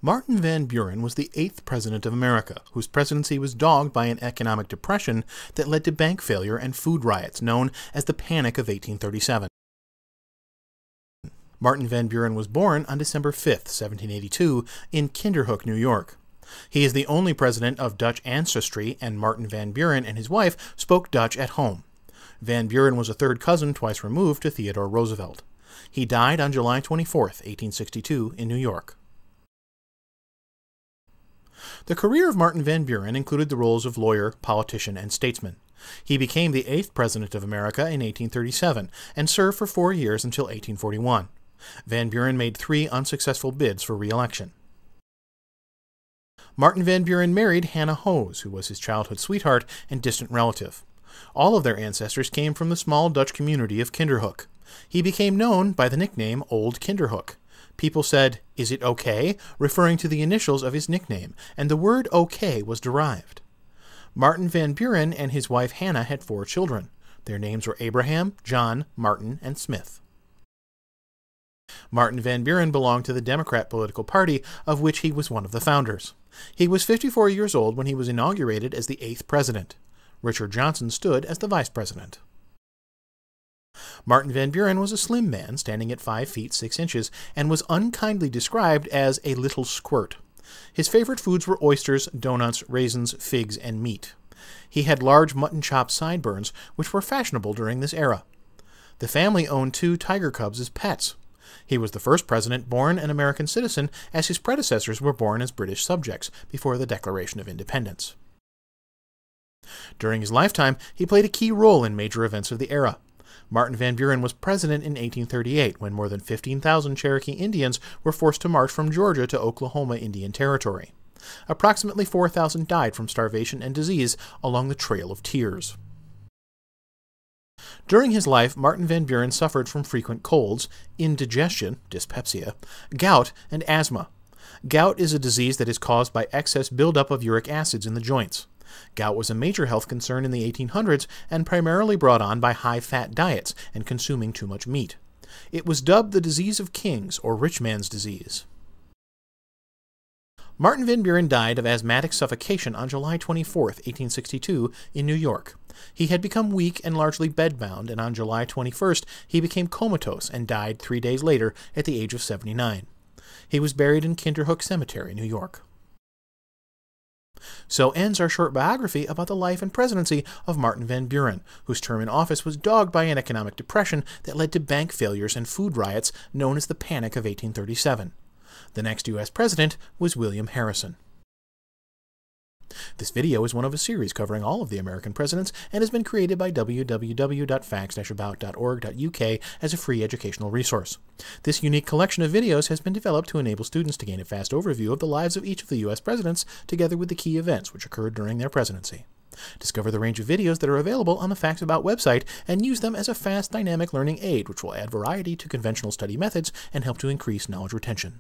Martin Van Buren was the 8th president of America, whose presidency was dogged by an economic depression that led to bank failure and food riots known as the Panic of 1837. Martin Van Buren was born on December 5, 1782, in Kinderhook, New York. He is the only president of Dutch ancestry, and Martin Van Buren and his wife spoke Dutch at home. Van Buren was a third cousin twice removed to Theodore Roosevelt. He died on July 24, 1862, in New York. The career of Martin Van Buren included the roles of lawyer, politician, and statesman. He became the 8th president of America in 1837 and served for 4 years until 1841. Van Buren made 3 unsuccessful bids for re-election. Martin Van Buren married Hannah Hose, who was his childhood sweetheart and distant relative. All of their ancestors came from the small Dutch community of Kinderhook. He became known by the nickname Old Kinderhook. People said, "Is it okay?" referring to the initials of his nickname, and the word okay was derived. Martin Van Buren and his wife Hannah had 4 children. Their names were Abraham, John, Martin, and Smith. Martin Van Buren belonged to the Democrat political party, of which he was one of the founders. He was 54 years old when he was inaugurated as the 8th president. Richard Johnson stood as the vice president. Martin Van Buren was a slim man, standing at 5 feet 6 inches, and was unkindly described as a little squirt. His favorite foods were oysters, donuts, raisins, figs, and meat. He had large mutton chop sideburns, which were fashionable during this era. The family owned 2 tiger cubs as pets. He was the first president born an American citizen, as his predecessors were born as British subjects before the Declaration of Independence. During his lifetime, he played a key role in major events of the era. Martin Van Buren was president in 1838 when more than 15,000 Cherokee Indians were forced to march from Georgia to Oklahoma Indian Territory. Approximately 4,000 died from starvation and disease along the Trail of Tears. During his life, Martin Van Buren suffered from frequent colds, indigestion, dyspepsia, gout, and asthma. Gout is a disease that is caused by excess buildup of uric acids in the joints. Gout was a major health concern in the 1800s and primarily brought on by high-fat diets and consuming too much meat. It was dubbed the disease of kings, or rich man's disease. Martin Van Buren died of asthmatic suffocation on July 24, 1862, in New York. He had become weak and largely bedbound, and on July 21st he became comatose and died 3 days later at the age of 79. He was buried in Kinderhook Cemetery, New York. So ends our short biography about the life and presidency of Martin Van Buren, whose term in office was dogged by an economic depression that led to bank failures and food riots known as the Panic of 1837. The next U.S. president was William Harrison. This video is one of a series covering all of the American presidents and has been created by www.facts-about.org.uk as a free educational resource. This unique collection of videos has been developed to enable students to gain a fast overview of the lives of each of the U.S. presidents, together with the key events which occurred during their presidency. Discover the range of videos that are available on the Facts About website and use them as a fast, dynamic learning aid which will add variety to conventional study methods and help to increase knowledge retention.